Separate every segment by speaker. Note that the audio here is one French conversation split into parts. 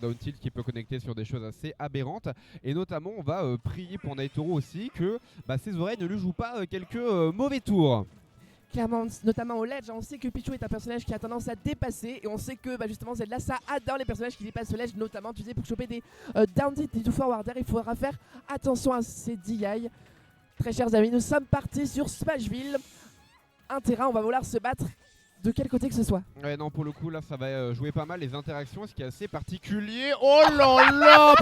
Speaker 1: down tilt qui peut connecter sur des choses assez aberrantes. Et notamment, on va prier pour Naitoro aussi que ses oreilles ne lui jouent pas quelques mauvais tours.
Speaker 2: Clairement, notamment au ledge, on sait que Pichu est un personnage qui a tendance à dépasser et on sait que justement Zelda ça adore les personnages qui dépassent le ledge, notamment tu disais pour choper des down tilt et du forwarder, il faudra faire attention à ces DI. Très chers amis, nous sommes partis sur Smashville, un terrain, on va vouloir se battre de quel côté que ce soit.
Speaker 1: Ouais, non, pour le coup, là, ça va jouer pas mal les interactions, ce qui est assez particulier. Oh là là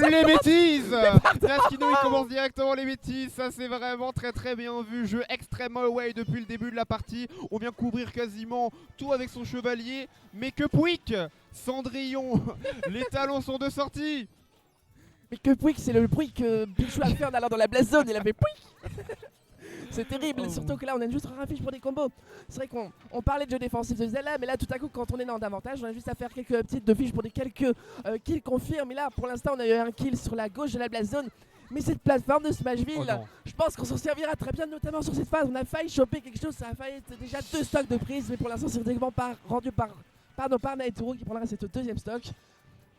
Speaker 1: les bêtises. Naskino, il commence directement les bêtises. Ça, c'est vraiment très très bien vu. Jeu extrêmement away depuis le début de la partie. On vient couvrir quasiment tout avec son chevalier. Mais que Pouic, Cendrillon, les talons sont de sortie.
Speaker 2: Mais que Pouic, c'est le bruit que Pichu a fait en allant dans la blast zone, il a fait Pouic. C'est terrible, surtout que là on a juste un fiche pour des combos. C'est vrai qu'on parlait de jeu défensif de Zelda, mais là tout à coup quand on est dans d'avantage, on a juste à faire quelques petites de fiches pour des quelques kills confirmes. Mais là pour l'instant on a eu un kill sur la gauche de la blast zone. Mais cette plateforme de Smashville, je pense qu'on s'en servira très bien, notamment sur cette phase. On a failli choper quelque chose, ça a failli être déjà 2 stocks de prise, mais pour l'instant c'est directement rendu par Naitoro qui prendra cette deuxième stock.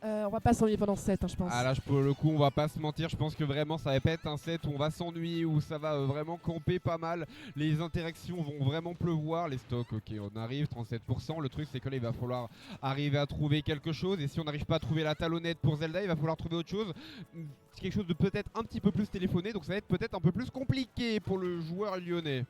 Speaker 2: On va pas s'ennuyer pendant 7 je pense.
Speaker 1: Ah là pour le coup on va pas se mentir, je pense que vraiment ça va pas être un set où on va s'ennuyer, où ça va vraiment camper pas mal. Les interactions vont vraiment pleuvoir, les stocks ok on arrive 37%, le truc c'est que là il va falloir arriver à trouver quelque chose et si on n'arrive pas à trouver la talonnette pour Zelda il va falloir trouver autre chose. Quelque chose de peut-être un petit peu plus téléphoné, donc ça va être peut-être un peu plus compliqué pour le joueur lyonnais.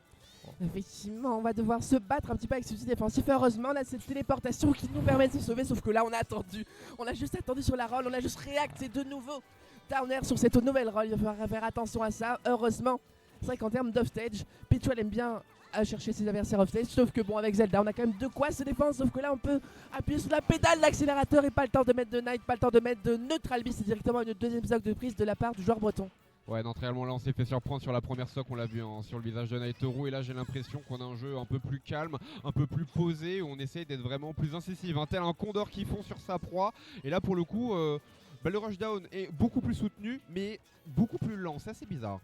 Speaker 2: Effectivement, on va devoir se battre un petit peu avec ce outil défensif. Heureusement, on a cette téléportation qui nous permet de se sauver. Sauf que là, on a attendu. On a juste attendu sur la roll. On a juste réacté de nouveau down air sur cette nouvelle roll. Il va falloir faire attention à ça. Heureusement, c'est vrai qu'en termes d'off-stage, Pichu aime bien chercher ses adversaires off-stage. Sauf que bon, avec Zelda, on a quand même de quoi se défendre. Sauf que là, on peut appuyer sur la pédale d'accélérateur et pas le temps de mettre de Knight, pas le temps de mettre de Neutral Beast. C'est directement une deuxième stock de prise de la part du joueur breton.
Speaker 1: Ouais, non, réellement là on s'est fait surprendre sur la première stock, on l'a vu sur le visage de Naitoro. Et là j'ai l'impression qu'on a un jeu un peu plus calme, un peu plus posé, où on essaye d'être vraiment plus incisif, tel un condor qui fond sur sa proie. Et là pour le coup, le rushdown est beaucoup plus soutenu, mais beaucoup plus lent, c'est assez bizarre.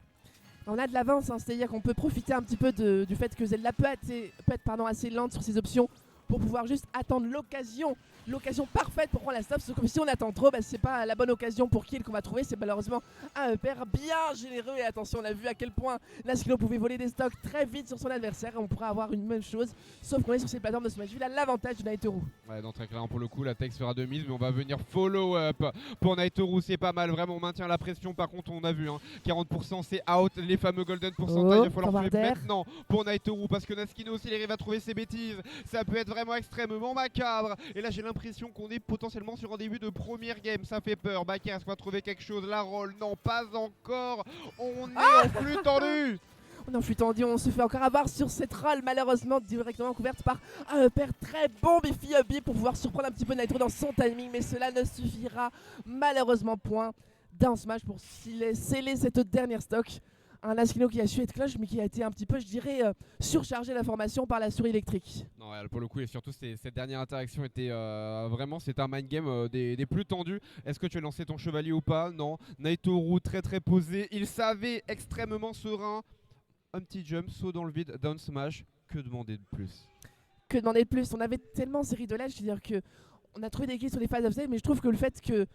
Speaker 2: On a de l'avance, c'est-à-dire qu'on peut profiter un petit peu du fait que Zelda peut être assez lente sur ses options pour pouvoir juste attendre l'occasion parfaite pour prendre la stop. Sauf que si on attend trop, c'est pas la bonne occasion pour kill qu'on va trouver. C'est malheureusement un pair bien généreux. Et attention, on a vu à quel point Naskino pouvait voler des stocks très vite sur son adversaire. On pourrait avoir une même chose, sauf qu'on est sur cette plateforme de Smashville. Il a l'avantage de Naitoro.
Speaker 1: Ouais, non, très clairement pour le coup, la tech sera de mise, mais on va venir follow up pour Naitoro. C'est pas mal, vraiment on maintient la pression. Par contre, on a vu 40% c'est out, les fameux golden pourcentage. Il va falloir tuer maintenant pour Naitoro parce que Naskino aussi il arrive à trouver ses bêtises. Ça peut être vraiment extrêmement macabre. Et là j'ai l'impression qu'on est potentiellement sur un début de première game. Ça fait peur. Baker, est-ce qu'on va trouver quelque chose? La roll, non, pas encore. On est en flux tendu.
Speaker 2: On est en flux tendu, on se fait encore avoir sur cette roll, malheureusement directement couverte par un pair très bon Biffy Hubby pour pouvoir surprendre un petit peu Naitoro dans son timing. Mais cela ne suffira malheureusement point d'un smash pour sceller cette dernière stock. Un Naskino qui a su être clutch mais qui a été un petit peu, je dirais, surchargé d'informations par la souris électrique.
Speaker 1: Non, pour le coup, et surtout cette dernière interaction était vraiment, c'est un mind game des plus tendus. Est-ce que tu as lancé ton chevalier ou pas? Non. Naitoro très très posé, il savait, extrêmement serein. Un petit jump, saut dans le vide, down smash, que demander de plus?
Speaker 2: Que demander de plus? On avait tellement série de ledge, c'est-à-dire que on a trouvé des kills sur les phases offstage, mais je trouve que le fait que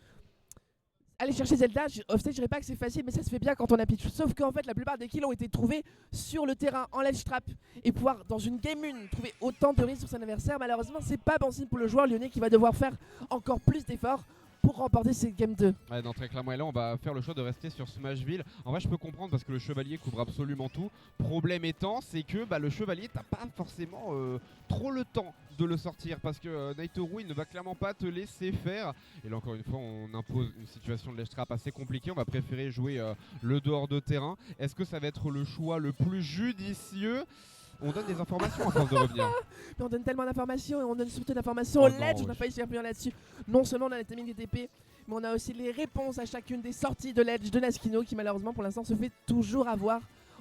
Speaker 2: aller chercher Zelda, offstage, je dirais pas que c'est facile, mais ça se fait bien quand on a pitch. Sauf qu'en fait, la plupart des kills ont été trouvés sur le terrain, en ledge trap. Et pouvoir, dans une game 1, trouver autant de risques sur son adversaire, malheureusement, c'est pas bon signe pour le joueur lyonnais qui va devoir faire encore plus d'efforts pour remporter cette game 2.
Speaker 1: Ouais, non, très clairement, et là on va faire le choix de rester sur Smashville. En vrai je peux comprendre parce que le chevalier couvre absolument tout. Problème étant, c'est que le chevalier, t'as pas forcément trop le temps de le sortir parce que Naitoro il ne va clairement pas te laisser faire. Et là encore une fois on impose une situation de ledge trap assez compliquée. On va préférer jouer le dehors de terrain. Est-ce que ça va être le choix le plus judicieux? On donne des informations à force de revenir.
Speaker 2: Mais on donne tellement d'informations et on donne surtout d'informations au ledge. On a failli se faire punir là-dessus. Non seulement on a la timing des TP, mais on a aussi les réponses à chacune des sorties de ledge de Naskino qui malheureusement pour l'instant se fait toujours avoir.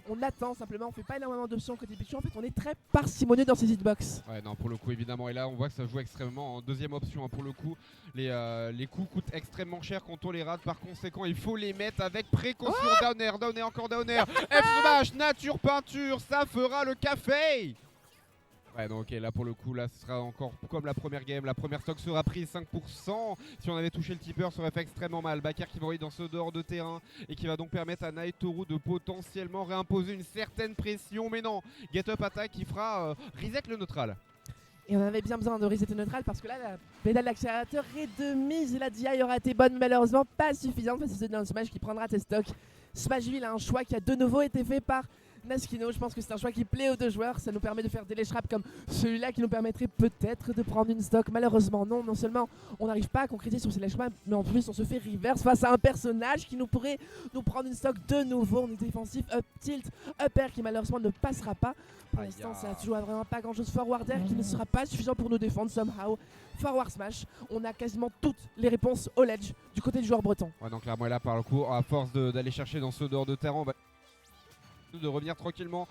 Speaker 2: On attend simplement, on fait pas énormément d'options côté Pichu. En fait, on est très parcimonieux dans ces hitbox.
Speaker 1: Ouais, non, pour le coup, évidemment. Et là, on voit que ça joue extrêmement en deuxième option. Pour le coup, les coups coûtent extrêmement cher quand on les rate. Par conséquent, il faut les mettre avec précaution. Down air, encore down air. F smash, nature peinture, ça fera le café. Ouais, donc là pour le coup, là ce sera encore comme la première game. La première stock sera prise 5%. Si on avait touché le tipper, ça aurait fait extrêmement mal. Bakar qui va envoyer dans ce dehors de terrain et qui va donc permettre à Naitoru de potentiellement réimposer une certaine pression. Mais non, Get Up Attack qui fera reset le neutral.
Speaker 2: Et on avait bien besoin de reset neutral parce que là, la pédale d'accélérateur est de mise et la DI aura été bonne, malheureusement pas suffisante face à ce d'un Smash qui prendra tes stocks. Smashville a un choix qui a de nouveau été fait par Naskino. Je pense que c'est un choix qui plaît aux deux joueurs. Ça nous permet de faire des ledge traps comme celui-là qui nous permettrait peut-être de prendre une stock. Malheureusement non, non seulement on n'arrive pas à concrétiser sur ces ledge traps, mais en plus on se fait reverse face à un personnage qui nous pourrait nous prendre une stock de nouveau. On est défensif, up tilt, up air qui malheureusement ne passera pas. Pour l'instant ça joue à vraiment pas grand chose. Forward air qui ne sera pas suffisant pour nous défendre somehow. Forward smash, on a quasiment toutes les réponses au ledge du côté du joueur breton.
Speaker 1: Ouais, donc clairement là par le coup, à force d'aller chercher dans ce dehors de terrain, on va de revenir tranquillement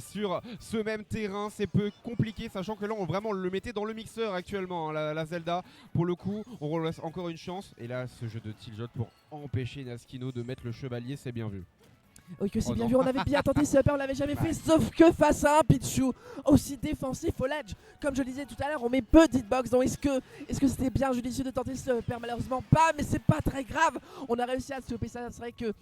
Speaker 1: sur ce même terrain. C'est peu compliqué, sachant que là on vraiment le mettait dans le mixeur actuellement, hein, la Zelda. Pour le coup, on relaisse encore une chance. Et là, ce jeu de tilt pour empêcher Naskino de mettre le chevalier, c'est bien vu.
Speaker 2: Oui, que c'est bien vu, on avait bien tenté ce upper, on l'avait jamais fait, sauf que face à un Pichu aussi défensif au ledge. Comme je le disais tout à l'heure, on met peu d'hitbox, donc est-ce que c'était bien judicieux de tenter ce upper? Malheureusement pas, mais c'est pas très grave. On a réussi à stopper ça, c'est vrai que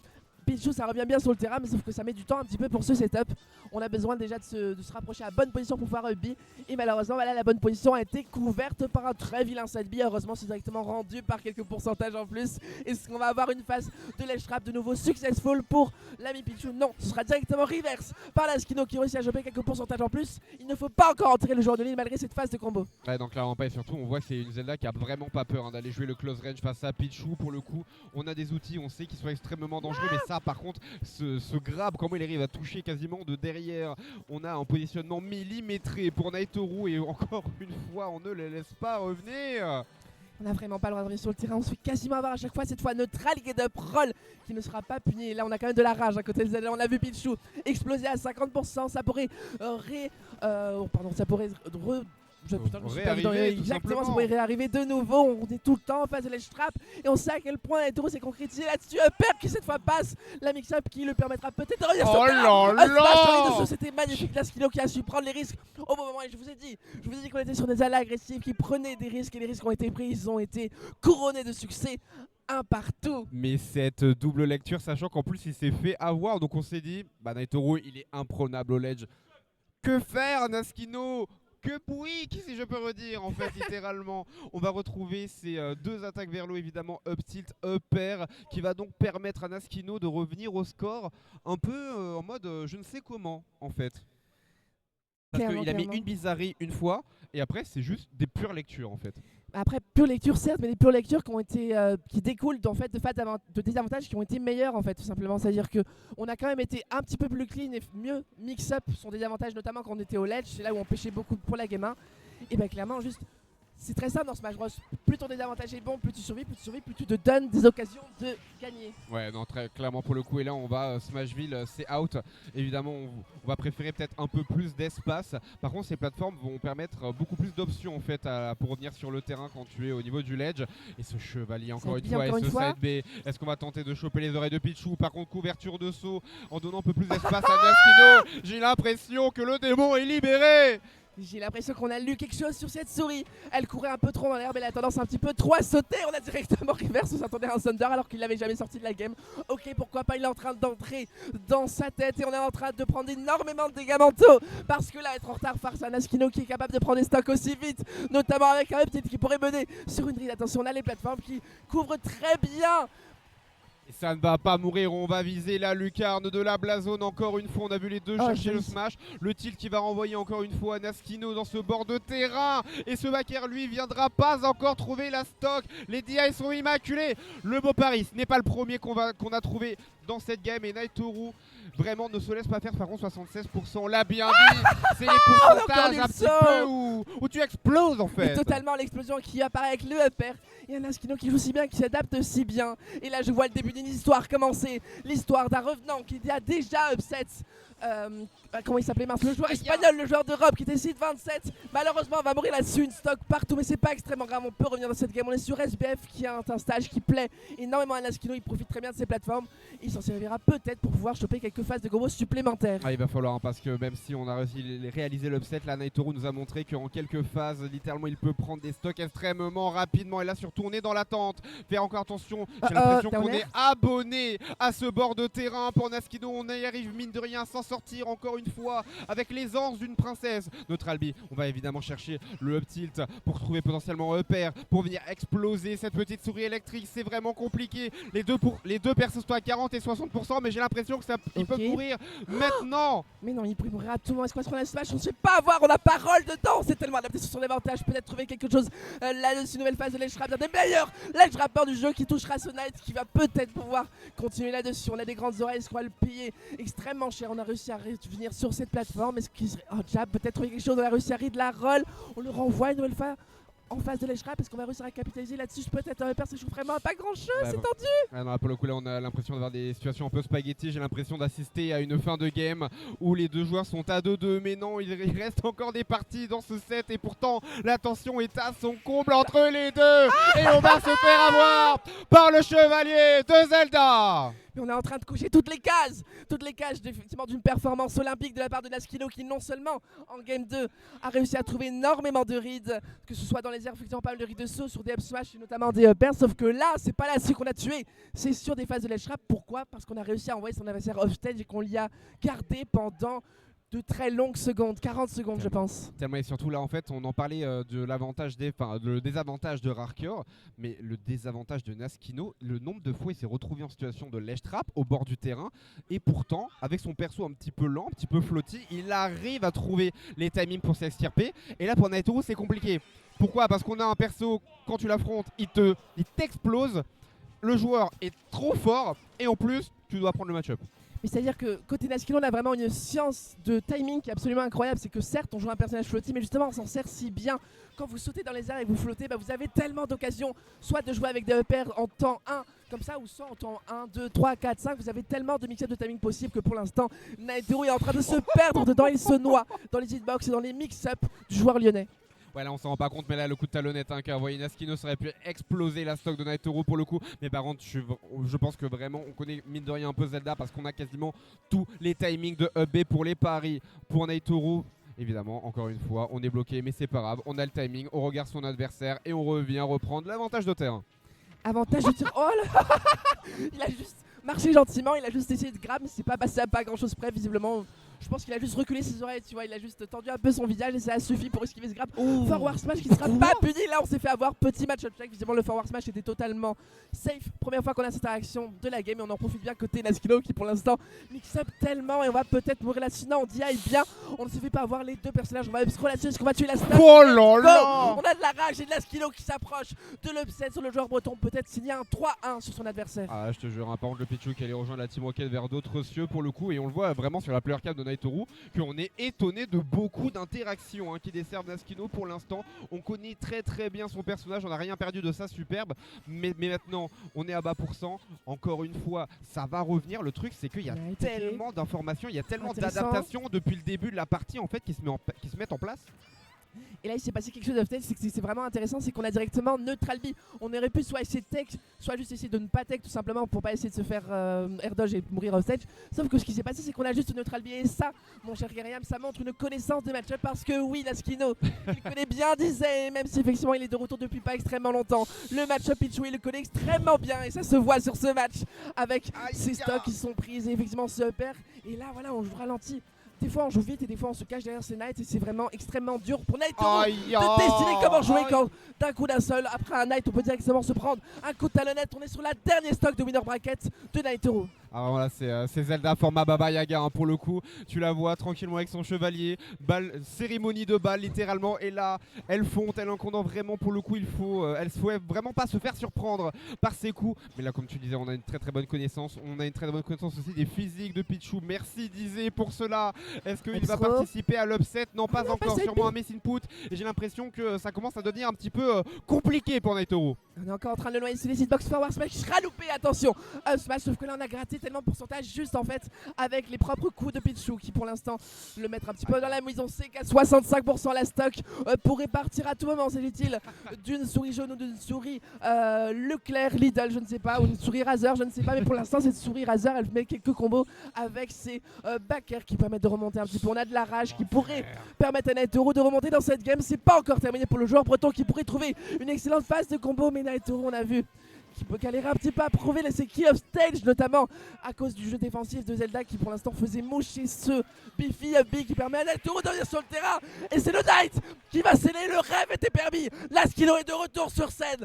Speaker 2: Pichu ça revient bien sur le terrain, mais sauf que ça met du temps un petit peu pour ce setup. On a besoin déjà de se rapprocher à la bonne position pour pouvoir up B. Et malheureusement, voilà, la bonne position a été couverte par un très vilain side B. Heureusement, c'est directement rendu par quelques pourcentages en plus. Est-ce qu'on va avoir une phase de ledge trap de nouveau successful pour l'ami Pichu? Non, ce sera directement reverse par Naskino qui réussit à choper quelques pourcentages en plus. Il ne faut pas encore entrer le joueur de ligne malgré cette phase de combo.
Speaker 1: Ouais, donc clairement pas, et surtout on voit que c'est une Zelda qui a vraiment pas peur d'aller jouer le close range face à Pichu. Pour le coup, on a des outils, on sait qu'ils sont extrêmement dangereux, mais ça par contre, ce grab, comment il arrive à toucher quasiment de derrière. On a un positionnement millimétré pour Naitoru et encore une fois on ne les laisse pas revenir.
Speaker 2: On n'a vraiment pas le droit de revenir sur le terrain, on se fait quasiment avoir à chaque fois, cette fois neutral, get up roll qui ne sera pas puni. Et là on a quand même de la rage à côté de Zelda, on a vu Pichu exploser à 50%, ça pourrait exactement, ça pourrait réarriver de nouveau. On est tout le temps en phase de ledge trap et on sait à quel point Naitoru s'est concrétisé là-dessus. Upper qui cette fois passe la mix-up qui lui permettra peut-être de revenir sur terrain. C'était magnifique, Naskino qui a su prendre les risques au bon moment. Et je vous ai dit qu'on était sur des allées agressives qui prenaient des risques et les risques ont été pris, ils ont été couronnés de succès. Un partout.
Speaker 1: Mais cette double lecture, sachant qu'en plus il s'est fait avoir, donc on s'est dit, bah Naitoru il est imprenable au ledge. Que faire Naskino? Que oui, si je peux redire en fait littéralement. On va retrouver ces deux attaques vers l'eau évidemment, up tilt, up air, qui va donc permettre à Naskino de revenir au score un peu en mode je ne sais comment en fait. Parce qu'il a mis une bizarrerie une fois et après c'est juste des pures lectures en fait.
Speaker 2: Après, pure lecture certes, mais des pures lectures qui ont été, qui découlent en fait, de désavantages qui ont été meilleurs en fait, tout simplement. C'est-à-dire qu'on a quand même été un petit peu plus clean et mieux mix-up son désavantage, notamment quand on était au ledge, c'est là où on pêchait beaucoup pour la game 1. Et bien clairement, juste, c'est très simple dans Smash Bros. Plus ton désavantage est bon, plus tu survis, plus tu te donnes des occasions de gagner.
Speaker 1: Ouais, non, très clairement pour le coup. Et là, on va Smashville, c'est out. Évidemment, on va préférer peut-être un peu plus d'espace. Par contre, ces plateformes vont permettre beaucoup plus d'options en fait pour revenir sur le terrain quand tu es au niveau du ledge. Et ce chevalier encore une fois, et ce side B. Est-ce qu'on va tenter de choper les oreilles de Pichu? Par contre, couverture de saut en donnant un peu plus d'espace à Naskino. J'ai l'impression que le démon est libéré.
Speaker 2: J'ai l'impression qu'on a lu quelque chose sur cette souris. Elle courait un peu trop dans l'herbe, elle a tendance un petit peu trop à sauter. On a directement reverse, on s'attendait à un Thunder alors qu'il l'avait jamais sorti de la game. Ok, pourquoi pas, il est en train d'entrer dans sa tête et on est en train de prendre énormément de dégâts mentaux. Parce que là, être en retard face à Naskino qui est capable de prendre des stocks aussi vite, notamment avec un uptilt qui pourrait mener sur une drill. Attention, on a les plateformes qui couvrent très bien.
Speaker 1: Et ça ne va pas mourir, on va viser la lucarne de la Blazone encore une fois. On a vu les deux chercher le smash. Le tilt qui va renvoyer encore une fois Naskino dans ce bord de terrain. Et ce backer lui viendra pas encore trouver la stock. Les DI sont immaculés. Le beau Paris n'est pas le premier qu'on a trouvé dans cette game. Et Naitoru vraiment ne se laisse pas faire. Par contre 76%, on l'a bien dit. C'est les pourcentages un petit peu où tu exploses en fait.
Speaker 2: Et totalement l'explosion qui apparaît avec le upper. Et un Naskino qui joue si bien, qui s'adapte si bien. Et là je vois le début d'une histoire commencer. L'histoire d'un revenant qui a déjà upset comment il s'appelait mince, le joueur espagnol, le joueur d'Europe qui était seed 27. Malheureusement on va mourir là-dessus, une stock partout, mais c'est pas extrêmement grave, on peut revenir dans cette game. On est sur SBF qui a un stage qui plaît énormément à Naskino, il profite très bien de ses plateformes. Il s'en servira peut-être pour pouvoir choper quelques phases de combos supplémentaires.
Speaker 1: Il va falloir, hein, parce que même si on a réussi à réaliser l'upset, là Naitoru nous a montré qu'en quelques phases, littéralement il peut prendre des stocks extrêmement rapidement. Et là surtout on est dans l'attente. Faire encore attention, j'ai l'impression qu'on est abonné à ce bord de terrain pour Naskino. On y arrive mine de rien à s'en sortir encore une fois avec l'aisance d'une princesse. Notre Albi, on va évidemment chercher le up tilt pour trouver potentiellement un upper, pour venir exploser cette petite souris électrique. C'est vraiment compliqué. Les deux persos sont à 40 et 60%, mais j'ai l'impression que ils peuvent mourir maintenant.
Speaker 2: Mais non, il mourra à tout moment. Est-ce qu'on a smash? On ne sait pas avoir, on a parole dedans. C'est tellement adapté sur son avantage. Peut-être trouver quelque chose là-dessus. Nouvelle phase de Ledge Rap, un des meilleurs Ledge Rappers du jeu qui touchera ce Knight, qui va peut-être pouvoir continuer là-dessus. On a des grandes oreilles, est-ce qu'on va le payer extrêmement cher? On a réussi à revenir sur cette plateforme. Est-ce qu'il serait. Oh, jab, peut-être trouver quelque chose. On a réussi à read la roll. On le renvoie une nouvelle fois en phase de Ledge Rap. Est-ce qu'on va réussir à capitaliser là-dessus? Peut-être un perso joue vraiment pas grand chose, c'est tendu.
Speaker 1: Non, pour le coup là on a l'impression d'avoir des situations un peu spaghetti. J'ai l'impression d'assister à une fin de game où les deux joueurs sont à 2-2. Mais non, il reste encore des parties dans ce set. Et pourtant la tension est à son comble entre les deux. Et on va se faire avoir par le chevalier de Zelda.
Speaker 2: Mais on est en train de coucher toutes les cases effectivement d'une performance olympique de la part de Naskino, qui non seulement en game 2 a réussi à trouver énormément de reads, que ce soit dans les airs, effectivement pas mal de reads de saut sur des up smash et notamment des uppers, sauf que là c'est pas là-dessus qu'on a tué, c'est sur des phases de ledge trap. Pourquoi? Parce qu'on a réussi à envoyer son adversaire off stage et qu'on l'y a gardé pendant de très longues secondes, 40 secondes je pense.
Speaker 1: Tellement, et surtout là en fait on en parlait de l'avantage le désavantage de Rarker, mais le désavantage de Naskino, le nombre de fois il s'est retrouvé en situation de ledge trap au bord du terrain, et pourtant avec son perso un petit peu lent, un petit peu flotti, il arrive à trouver les timings pour s'extirper. Et là pour Naitoru c'est compliqué. Pourquoi? Parce qu'on a un perso, quand tu l'affrontes il t'explose, le joueur est trop fort et en plus tu dois prendre le match-up.
Speaker 2: Mais c'est-à-dire que côté Naskino, on a vraiment une science de timing qui est absolument incroyable. C'est que certes, on joue un personnage flotti, mais justement, on s'en sert si bien. Quand vous sautez dans les airs et vous flottez, vous avez tellement d'occasions, soit de jouer avec des uppers en temps 1, comme ça, ou soit en temps 1, 2, 3, 4, 5. Vous avez tellement de mix-up de timing possible que pour l'instant, Naitoru est en train de se perdre dedans. Il se noie dans les hitbox et dans les mix-up du joueur lyonnais.
Speaker 1: Ouais, là on s'en rend pas compte, mais là le coup de talonnette qu'a envoyé Naskino, ça aurait pu exploser la stock de Naitoru pour le coup. Mais par contre je pense que vraiment on connaît mine de rien un peu Zelda, parce qu'on a quasiment tous les timings de UB pour les paris pour Naitoru. Évidemment, encore une fois, on est bloqué, mais c'est pas grave, on a le timing, on regarde son adversaire et on revient reprendre l'avantage de terrain.
Speaker 2: Avantage de tir. Oh là. Il a juste marché gentiment, il a juste essayé de grab, mais c'est pas passé à pas grand chose près visiblement. Je pense qu'il a juste reculé ses oreilles, tu vois, il a juste tendu un peu son visage et ça a suffi pour esquiver ce grab. Forward smash qui ne sera pas puni, là on s'est fait avoir, petit match-up check, visiblement le forward smash était totalement safe. Première fois qu'on a cette interaction de la game et on en profite bien côté Naskino qui pour l'instant mix up tellement et on va peut-être mourir là-dessus. Non, on dit aïe bien, on ne se fait pas avoir les deux personnages, on va scroll là-dessus, est-ce qu'on va tuer la star?
Speaker 1: Oh là là!
Speaker 2: On a de la rage et de Naskino qui s'approche de l'upset sur le joueur breton, peut-être signer un 3-1 sur son adversaire.
Speaker 1: Ah je te jure, par contre le Pichu qui allait rejoindre la Team Rocket vers d'autres cieux pour le coup, et on le voit vraiment sur la player cam de Naitoru qu'on est étonné de beaucoup d'interactions qui desservent Naskino pour l'instant. On connaît très bien son personnage, on n'a rien perdu de ça, superbe, mais maintenant on est à bas pourcent. Encore une fois ça va revenir, le truc c'est qu'il y a tellement d'informations, il y a tellement d'adaptations depuis le début de la partie en fait qui se mettent en place.
Speaker 2: Et là il s'est passé quelque chose de tech, c'est vraiment intéressant, c'est qu'on a directement neutral B. On aurait pu soit essayer de tech, soit juste essayer de ne pas tech tout simplement pour pas essayer de se faire air dodge et mourir off stage. Sauf que ce qui s'est passé c'est qu'on a juste neutral B, et ça mon cher Guerriam, ça montre une connaissance des match-up, parce que oui Naskino il connaît bien Disney, même si effectivement il est de retour depuis pas extrêmement longtemps. Le match-up Pichu il le connaît extrêmement bien et ça se voit sur ce match avec ses stocks qui sont prises et effectivement ce upper. Et là voilà on joue ralenti. Des fois on joue vite et des fois on se cache derrière ces Knights et c'est vraiment extrêmement dur pour Naitoru de décider comment jouer quand d'un coup d'un seul, après un Knight on peut directement se prendre un coup de talonnette. On est sur la dernière stock de winner bracket de Naitoru.
Speaker 1: Alors voilà, c'est Zelda format Baba Yaga pour le coup. Tu la vois tranquillement avec son chevalier, cérémonie de balle littéralement, et là elle fonte, elle en condamne vraiment pour le coup. Elle souhaite vraiment pas se faire surprendre par ses coups. Mais là comme tu disais on a une très bonne connaissance, on a une très bonne connaissance aussi des physiques de Pichu. Merci Dizé pour cela. Est-ce qu'il va participer à l'upset? Non, pas encore, sûrement un miss input. Et j'ai l'impression que ça commence à devenir un petit peu compliqué pour Naitoru.
Speaker 2: On est encore en train de le noyer sur les hitbox forward smash qui sera loupé, attention. Smash, sauf que là on a gratté c'est tellement de pourcentage juste en fait avec les propres coups de Pichou qui pour l'instant le mettent un petit peu dans la mise. On sait qu'à 65% la stock pourrait partir à tout moment, s'agit-il d'une souris jaune ou d'une souris Leclerc, Lidl, je ne sais pas, ou une souris Razer, je ne sais pas, mais pour l'instant cette souris Razer elle met quelques combos avec ses backers qui permettent de remonter un petit peu. On a de la rage qui pourrait permettre à Naitoro de remonter dans cette game. C'est pas encore terminé pour le joueur breton qui pourrait trouver une excellente phase de combo, mais Naitoro on a vu qui peut galérer un petit peu à prouver ses key of stage, notamment à cause du jeu défensif de Zelda qui pour l'instant faisait moucher ce Biffy B qui permet à Naitoro de revenir sur le terrain. Et c'est le Knight qui va sceller, le rêve était permis. La Skilo est de retour sur scène.